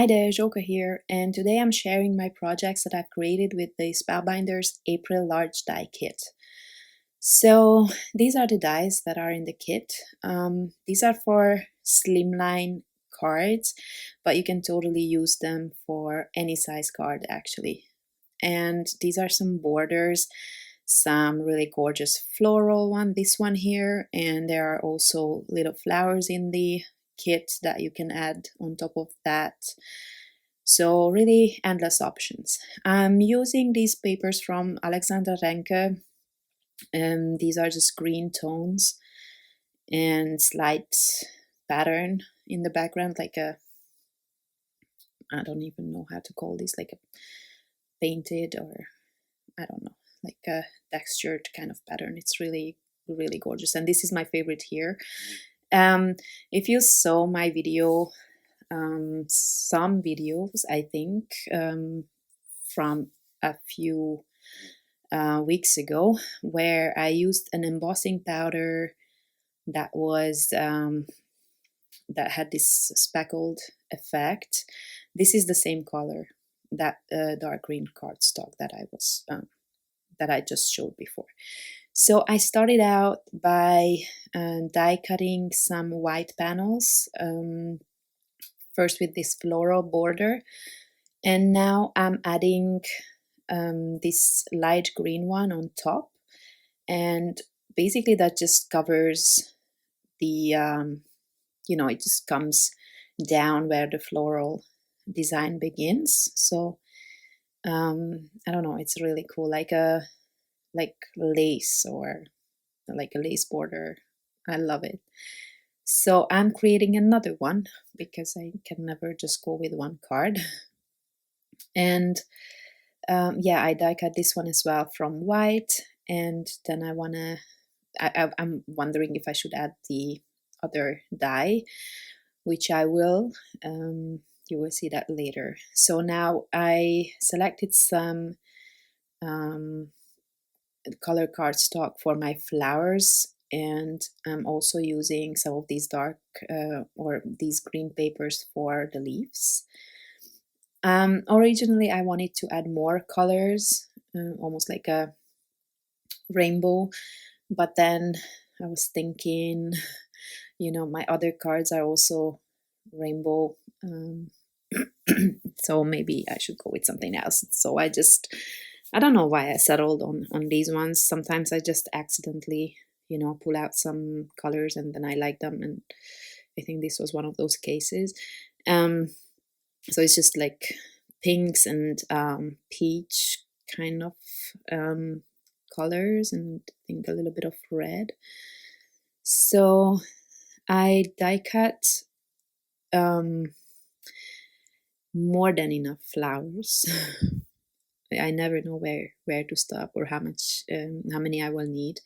Hi there, Joka here, and today I'm sharing my projects that I've created with the Spellbinders April Large Die Kit. So these are the dies that are in the kit. These are for slimline cards, but you can totally use them for any size card actually. And these are some borders, some really gorgeous floral one, this one here, and there are also little flowers in the kit that you can add on top of that. So really endless options. I'm using these papers from Alexandra Renke, and these are just green tones and slight pattern in the background, like a, I don't even know how to call this, like a painted, or I don't know, like a textured kind of pattern. It's really gorgeous, and this is my favorite here. If you saw my video, some videos I think from a few weeks ago, where I used an embossing powder that was that had this speckled effect. This is the same color, that dark green cardstock that I just showed before. So I started out by die cutting some white panels, first with this floral border, and now I'm adding this light green one on top, and basically that just covers the it just comes down where the floral design begins. So I don't know, it's really cool, like lace, or like a lace border. I love it. So I'm creating another one because I can never just go with one card. And yeah, I die cut this one as well from white, and then I'm wondering if I should add the other dye, which I will. You will see that later. So now I selected some color cardstock for my flowers, and I'm also using some of these dark or these green papers for the leaves. Originally I wanted to add more colors, almost like a rainbow, but then I was thinking, my other cards are also rainbow, so maybe I should go with something else. So I don't know why I settled on these ones. Sometimes I just accidentally, pull out some colors and then I like them, and I think this was one of those cases. So it's just like pinks and peach kind of colors, and I think a little bit of red. So I die cut more than enough flowers. I never know where to stop or how many I will need.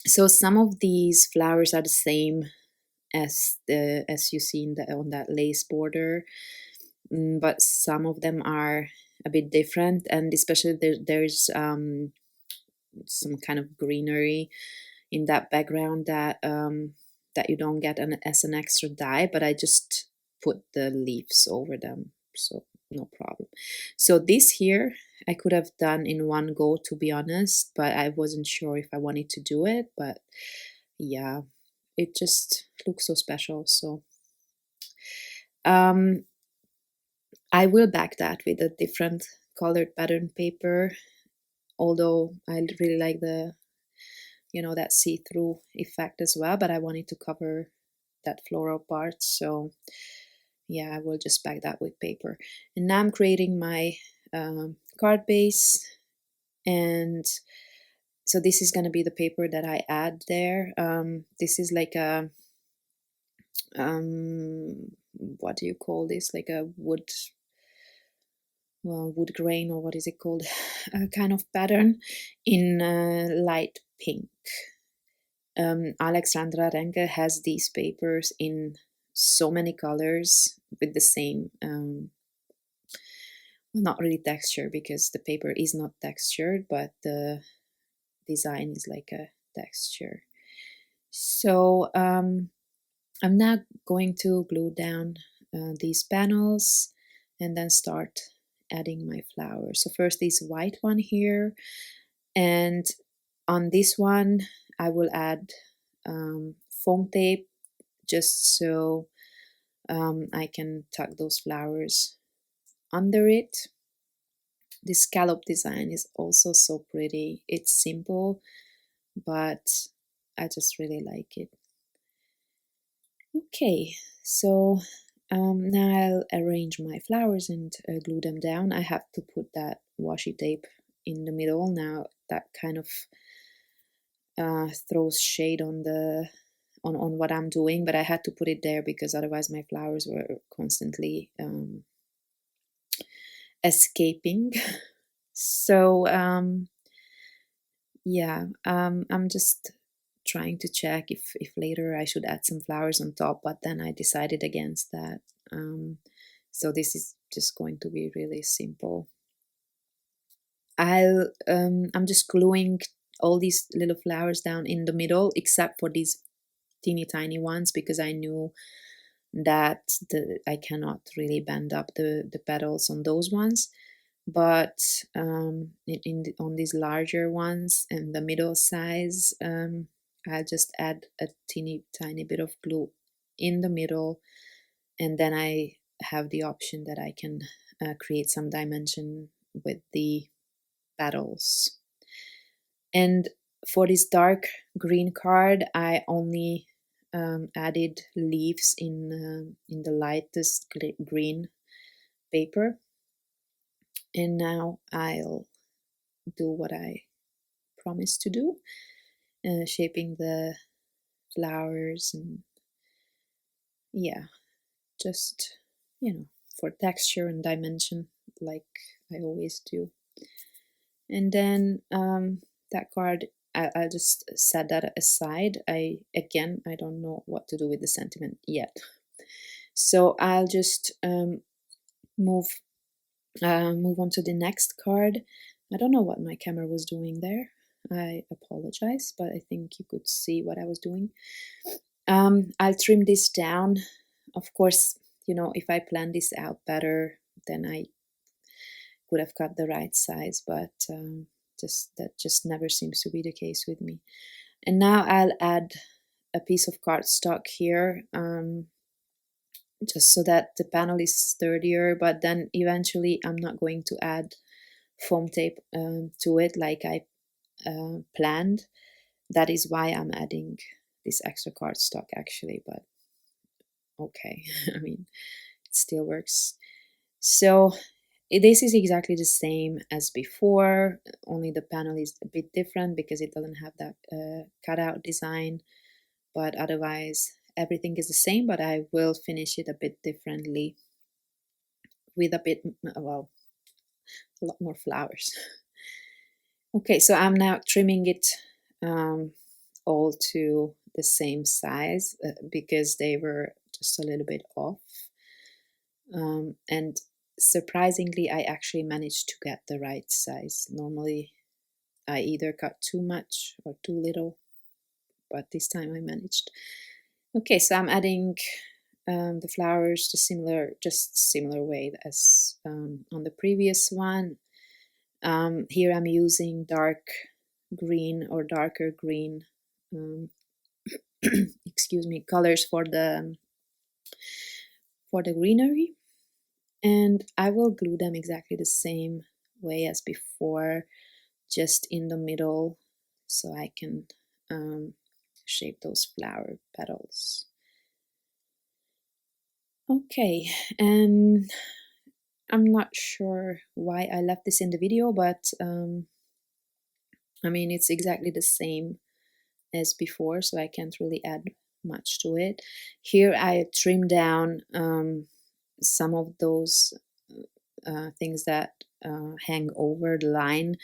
So some of these flowers are the same as you see on that lace border, but some of them are a bit different, and especially there's some kind of greenery in that background that you don't get as an extra dye, but I just put the leaves over them, so no problem. So this here I could have done in one go, to be honest, but I wasn't sure if I wanted to do it. But yeah, it just looks so special. So I will back that with a different colored pattern paper, although I really like the that see-through effect as well, but I wanted to cover that floral part. So yeah, I will just back that with paper. And now I'm creating my card base, and so this is going to be the paper that I add there. This is like a what do you call this, like a wood grain, or what is it called, kind of pattern in light pink. Alexandra Renke has these papers in so many colors with the same well, not really texture, because the paper is not textured, but the design is like a texture. So I'm now going to glue down these panels and then start adding my flowers. So first this white one here, and on this one I will add foam tape just so I can tuck those flowers under it. This scallop design is also so pretty. It's simple, but I just really like it. Okay, so now I'll arrange my flowers and glue them down. I have to put that washi tape in the middle. Now that kind of throws shade on the on what I'm doing, but I had to put it there because otherwise my flowers were constantly escaping. So yeah, I'm just trying to check if later I should add some flowers on top, but then I decided against that. So this is just going to be really simple. I'm just gluing all these little flowers down in the middle, except for these teeny tiny ones, because I knew that I cannot really bend up the petals on those ones. But on these larger ones and the middle size, I'll just add a teeny tiny bit of glue in the middle, and then I have the option that I can create some dimension with the petals. And for this dark green card, I only added leaves in the lightest green paper. And now I'll do what I promised to do, shaping the flowers, and yeah, just, for texture and dimension, like I always do. And then that card, I'll just set that aside. I don't know what to do with the sentiment yet, so I'll just move on to the next card. I don't know what my camera was doing there. I apologize, but I think you could see what I was doing. I'll trim this down. Of course, if I plan this out better, then I would have got the right size, but that just never seems to be the case with me. And now I'll add a piece of cardstock here, just so that the panel is sturdier, but then eventually I'm not going to add foam tape to it like I planned. That is why I'm adding this extra cardstock actually, but okay. I mean, it still works. So this is exactly the same as before, only the panel is a bit different because it doesn't have that cutout design, but otherwise everything is the same, but I will finish it a bit differently with a lot more flowers. Okay, so I'm now trimming it all to the same size because they were just a little bit off. And surprisingly, I actually managed to get the right size. Normally, I either cut too much or too little, but this time I managed. Okay, so I'm adding the flowers similar way as on the previous one. Here I'm using dark green or darker green excuse me, colors for the greenery, and I will glue them exactly the same way as before, just in the middle, so I can shape those flower petals. Okay, and I'm not sure why I left this in the video, but I mean, it's exactly the same as before, so I can't really add much to it. Here I trimmed down some of those things that hang over the line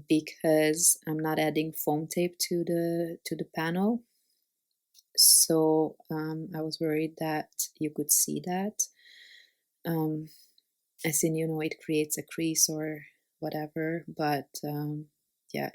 because I'm not adding foam tape to the panel. So I was worried that you could see that. As in, it creates a crease or whatever, but yeah,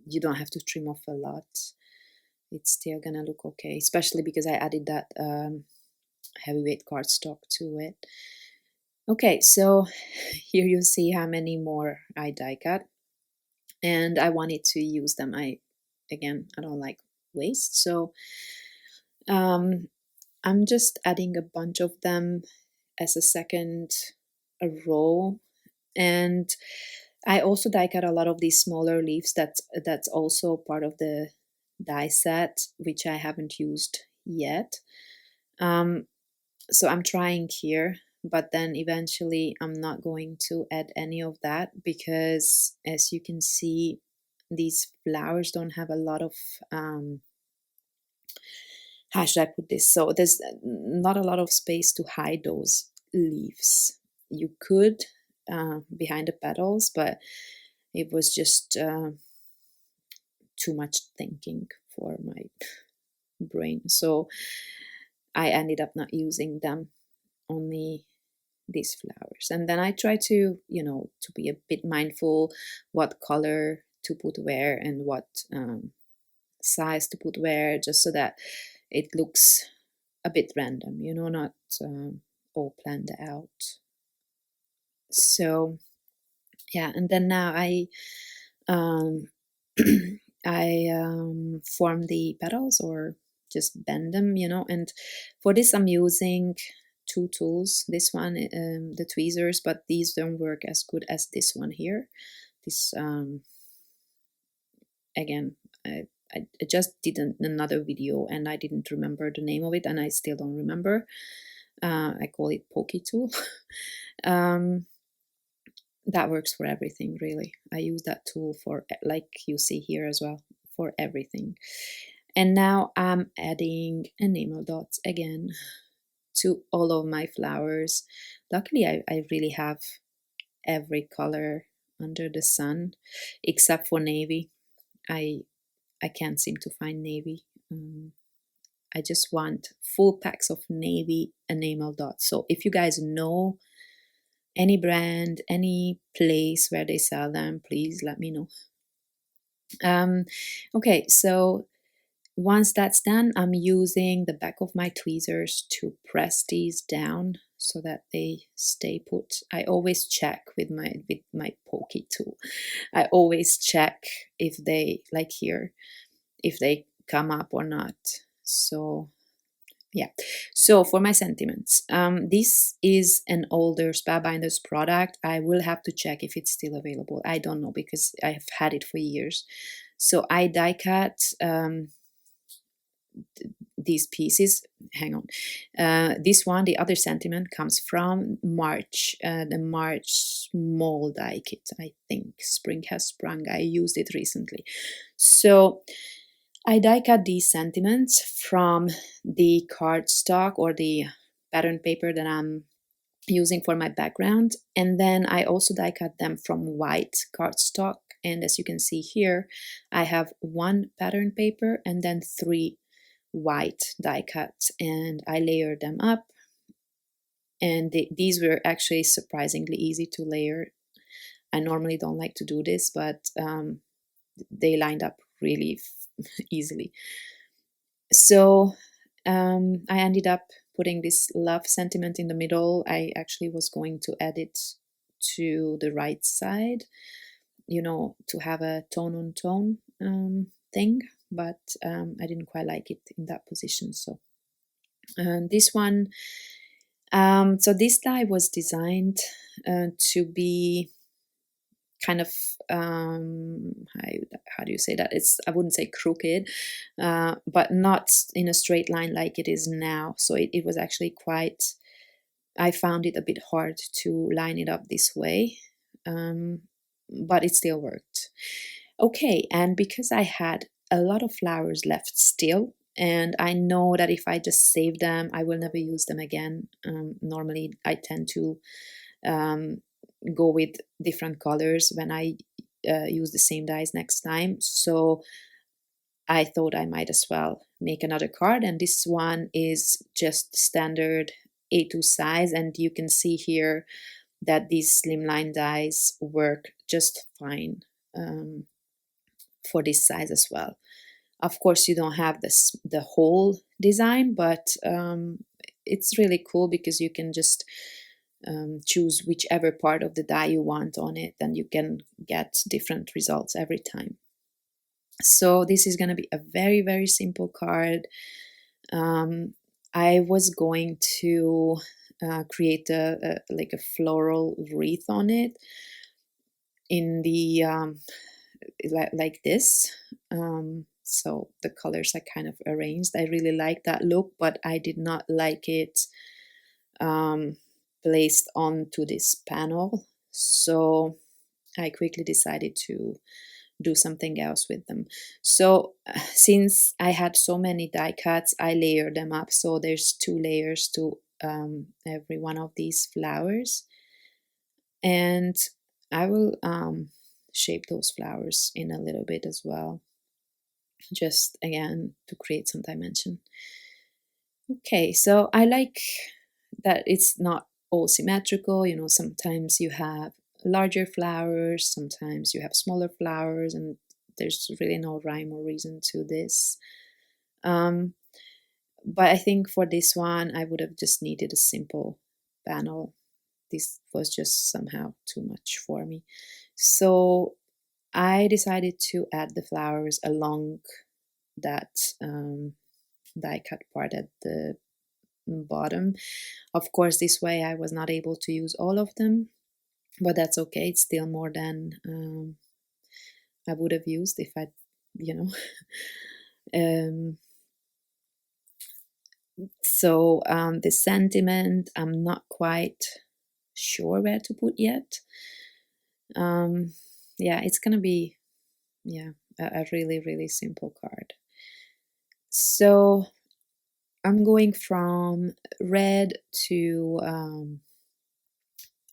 you don't have to trim off a lot. It's still gonna look okay, especially because I added that heavyweight cardstock to it. Okay, so here you see how many more I die cut, and I wanted to use them. Again, I don't like waste, so I'm just adding a bunch of them as a second row. And I also die cut a lot of these smaller leaves. That's also part of the die set, which I haven't used yet. So I'm trying here, but then eventually I'm not going to add any of that, because as you can see, these flowers don't have a lot of how should I put this? So there's not a lot of space to hide those leaves. You could behind the petals, but it was just too much thinking for my brain. So I ended up not using them, only these flowers. And then I try to, to be a bit mindful what color to put where and what size to put where, just so that it looks a bit random, not all planned out. So yeah, and then now I form the petals, or just bend them, and for this I'm using two tools. This one, the tweezers, but these don't work as good as this one here. This again, I just did another video and I didn't remember the name of it, and I still don't remember. I call it Pokey Tool. That works for everything, really. I use that tool for, like you see here as well, for everything. And now I'm adding enamel dots again to all of my flowers. Luckily, I really have every color under the sun, except for navy. I can't seem to find navy. I just want full packs of navy enamel dots. So if you guys know any brand, any place where they sell them, please let me know. Okay, so once that's done, I'm using the back of my tweezers to press these down so that they stay put. I always check with my pokey tool. I always check if they, like here, if they come up or not. So yeah, so for my sentiments, this is an older Spellbinders product. I will have to check if it's still available. I don't know, because I've had it for years. So I die cut these pieces. Hang on. This one, the other sentiment, comes from March, the March small die kit, I think. Spring has sprung. I used it recently. So I die cut these sentiments from the cardstock or the pattern paper that I'm using for my background, and then I also die cut them from white cardstock. And as you can see here, I have one pattern paper and then 3 white die cuts, and I layered them up. And these were actually surprisingly easy to layer. I normally don't like to do this, but they lined up really easily. So I ended up putting this love sentiment in the middle. I actually was going to add it to the right side, to have a tone on tone thing, but I didn't quite like it in that position. So this one, so this die was designed to be kind of how do you say that? I wouldn't say crooked, but not in a straight line like it is now. So it was actually quite, I found it a bit hard to line it up this way, but it still worked. Okay, and because I had a lot of flowers left still, and I know that if I just save them, I will never use them again. Normally, I tend to go with different colors when I use the same dies next time. So I thought I might as well make another card, and this one is just standard A2 size, and you can see here that these slimline dies work just fine for this size as well. Of course, you don't have the whole design, but it's really cool because you can just choose whichever part of the die you want on it, and you can get different results every time. So this is going to be a very, very simple card. I was going to create like a floral wreath on it in the like this. So the colors are kind of arranged. I really like that look, but I did not like it placed onto this panel. So I quickly decided to do something else with them. So since I had so many die cuts, I layered them up. So there's 2 layers to every one of these flowers. And I will shape those flowers in a little bit as well, just again to create some dimension. Okay, so I like that it's not all symmetrical. You know, sometimes you have larger flowers, sometimes you have smaller flowers, and there's really no rhyme or reason to this. But I think for this one, I would have just needed a simple panel. This was just somehow too much for me. So I decided to add the flowers along that die cut part at the bottom. Of course, this way I was not able to use all of them, but that's okay. It's still more than I would have used if I, you know. So the sentiment, I'm not quite sure where to put yet. Yeah, it's gonna be, yeah, a really, really simple card. So I'm going from red to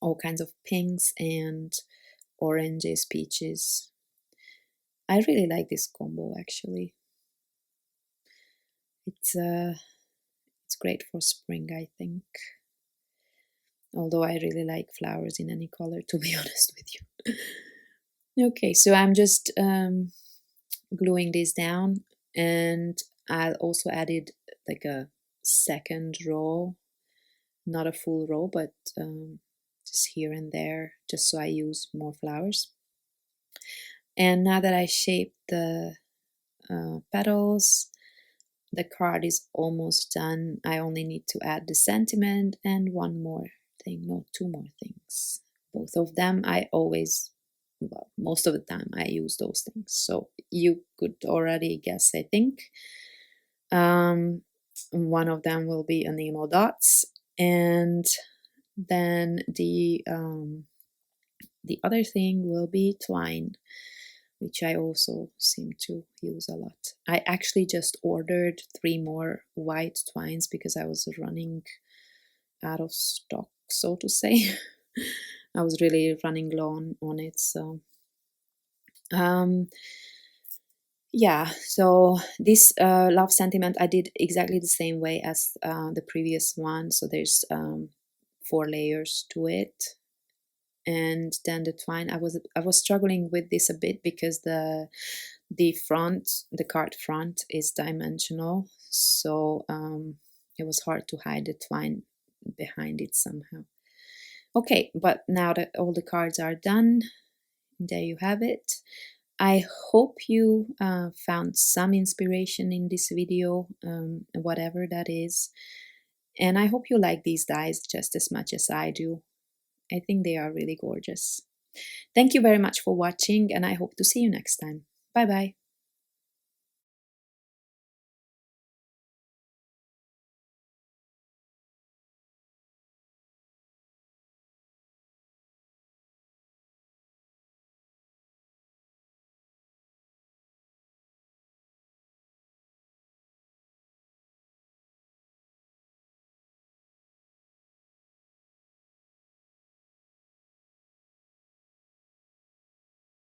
all kinds of pinks and oranges, peaches. I really like this combo actually. It's great for spring, I think. Although I really like flowers in any color, to be honest with you. Okay, so I'm just gluing this down, and I'll also added like a second row, not a full row, but just here and there, just so I use more flowers. And now that I shaped the petals, the card is almost done. I only need to add the sentiment and one more thing, no, 2 more things. Both of them I always, well, most of the time I use those things. So you could already guess, I think. One of them will be enamel dots, and then the other thing will be twine, which I also seem to use a lot. I actually just ordered 3 more white twines because I was running out of stock, so to say. I was really running low on it, so yeah. So this love sentiment I did exactly the same way as the previous one. So there's 4 layers to it. And then the twine, I was struggling with this a bit because the card front is dimensional, so it was hard to hide the twine behind it somehow. Okay, but now that all the cards are done, there you have it. I hope you found some inspiration in this video, whatever that is, and I hope you like these dies just as much as I do. I think they are really gorgeous. Thank you very much for watching, and I hope to see you next time. Bye bye.